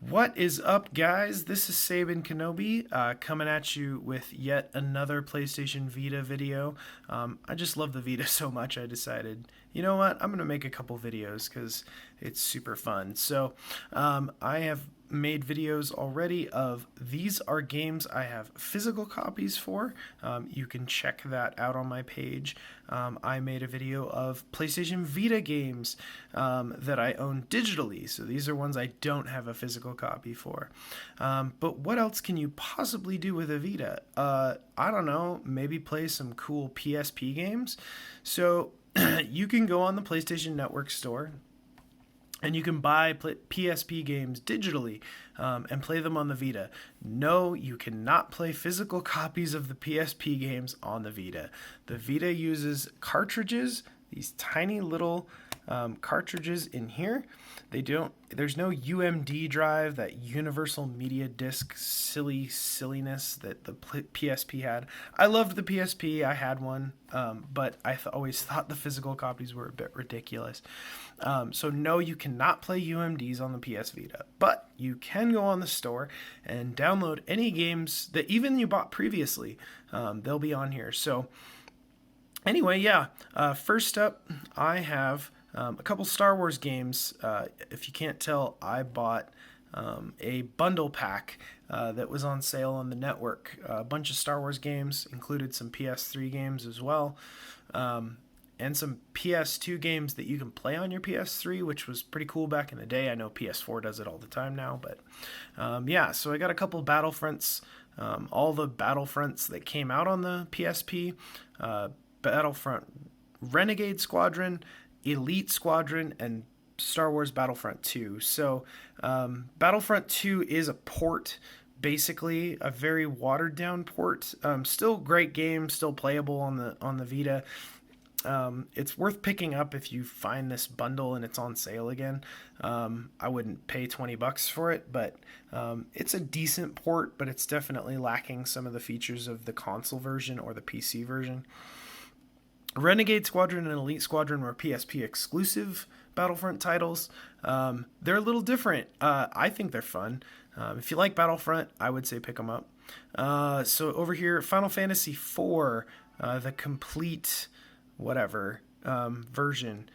What is up, guys? This is Sabin Kenobi coming at you with yet another PlayStation Vita video. I just love the Vita so much, I decided, you know what, I'm going to make a couple videos because it's super fun. I have made videos already of these are games I have physical copies for. You can check that out on my page. I made a video of PlayStation Vita games that I own digitally. So these are ones I don't have a physical copy for. But what else can you possibly do with a Vita? I don't know, maybe play some cool PSP games. So you can go on the PlayStation Network store and you can buy PSP games digitally and play them on the Vita. No, you cannot play physical copies of the PSP games on the Vita. The Vita uses cartridges, these tiny little cartridges in here. There's no UMD drive, that universal media disc silliness that the PSP had. I loved the PSP, I had one, but I always thought the physical copies were a bit ridiculous. So no, you cannot play UMDs on the PS Vita, but you can go on the store and download any games that even you bought previously. They'll be on here. So anyway, yeah, first up, I have a couple Star Wars games. If you can't tell, I bought a bundle pack that was on sale on the network. A bunch of Star Wars games, included some PS3 games as well, and some PS2 games that you can play on your PS3, which was pretty cool back in the day. I know PS4 does it all the time now, but yeah, so I got a couple Battlefronts, all the Battlefronts that came out on the PSP, Battlefront Renegade Squadron, Elite Squadron, and Star Wars Battlefront II. So Battlefront II is a port, basically a very watered down port. Still great game, still playable on the Vita. It's worth picking up if you find this bundle and it's on sale again. I wouldn't pay $20 for it, but it's a decent port, but it's definitely lacking some of the features of the console version or the PC version. Renegade Squadron and Elite Squadron were PSP exclusive Battlefront titles. They're a little different. I think they're fun. If you like Battlefront, I would say pick them up. So over here, Final Fantasy IV, the complete whatever version,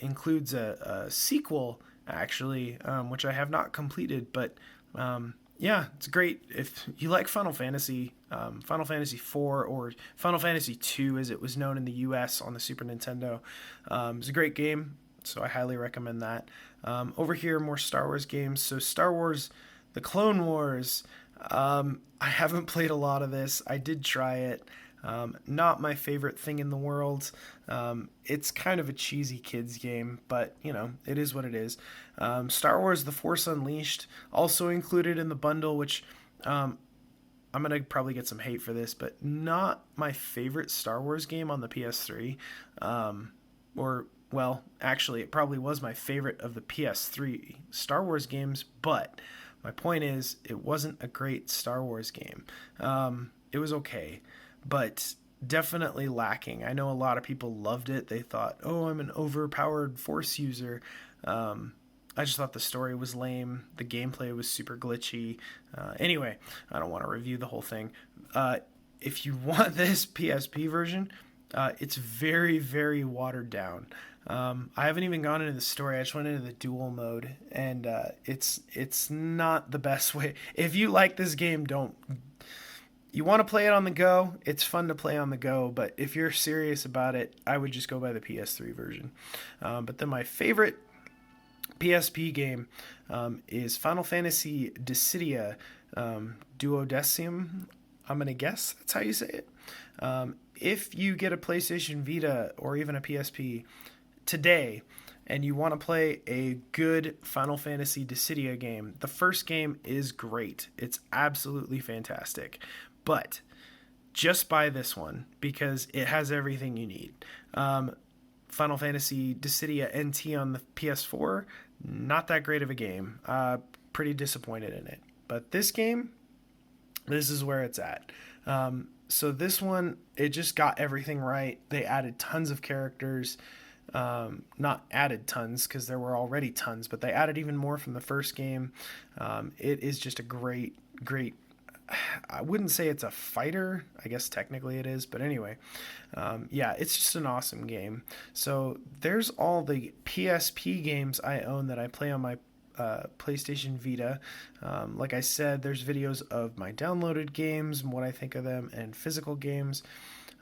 includes a sequel, actually, which I have not completed, but yeah, it's great. If you like Final Fantasy IV, or Final Fantasy II as it was known in the US on the Super Nintendo, it's a great game, so I highly recommend that. Over here, more Star Wars games. So Star Wars The Clone Wars, I haven't played a lot of this. I did try it. Not my favorite thing in the world. It's kind of a cheesy kids game, but you know, it is what it is. Star Wars The Force Unleashed, also included in the bundle, which I'm going to probably get some hate for this, but not my favorite Star Wars game on the PS3. Well, actually, it probably was my favorite of the PS3 Star Wars games, but my point is, it wasn't a great Star Wars game. It was okay, but definitely lacking. I know a lot of people loved it. They thought, oh, I'm an overpowered Force user. I just thought the story was lame. The gameplay was super glitchy. Anyway, I don't want to review the whole thing. If you want this PSP version, it's very, very watered down. I haven't even gone into the story. I just went into the dual mode, and it's not the best way. If you like this game, you want to play it on the go, it's fun to play on the go, but if you're serious about it, I would just go by the PS3 version. But then my favorite PSP game is Final Fantasy Dissidia Duodecim. I'm going to guess that's how you say it. If you get a PlayStation Vita or even a PSP today, and you want to play a good Final Fantasy Dissidia game, the first game is great. It's absolutely fantastic. But just buy this one because it has everything you need. Final Fantasy Dissidia NT on the PS4, not that great of a game. Pretty disappointed in it. But this game, this is where it's at. So this one, it just got everything right. They added tons of characters. Not added tons because there were already tons, but they added even more from the first game. It is just a great. I wouldn't say it's a fighter. I guess technically it is, but anyway, yeah, it's just an awesome game. So there's all the PSP games I own that I play on my PlayStation Vita. Like I said, there's videos of my downloaded games and what I think of them, and physical games.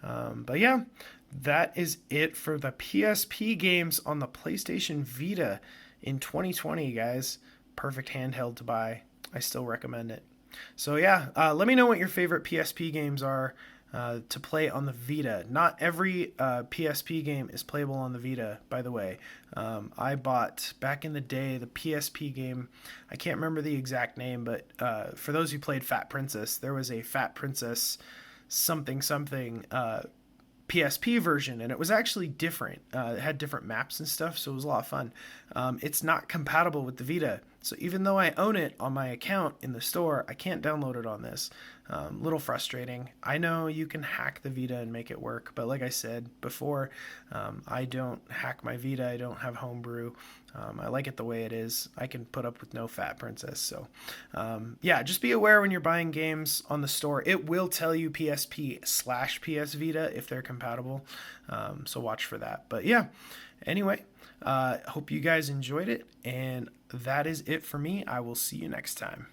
But yeah, that is it for the PSP games on the PlayStation Vita in 2020, guys. Perfect handheld to buy. I still recommend it. So yeah, let me know what your favorite PSP games are to play on the Vita. Not every PSP game is playable on the Vita, by the way. I bought back in the day the PSP game. I can't remember the exact name, but for those who played Fat Princess, there was a Fat Princess something something PSP version, and it was actually different. It had different maps and stuff, so it was a lot of fun. It's not compatible with the Vita, so even though I own it on my account in the store, I can't download it on this. Little frustrating. I know you can hack the Vita and make it work, but like I said before, I don't hack my Vita. I don't have homebrew. I like it the way it is. I can put up with no Fat Princess. So, yeah, just be aware when you're buying games on the store. It will tell you PSP/PS Vita if they're compatible. So watch for that. But yeah, anyway, hope you guys enjoyed it. And that is it for me. I will see you next time.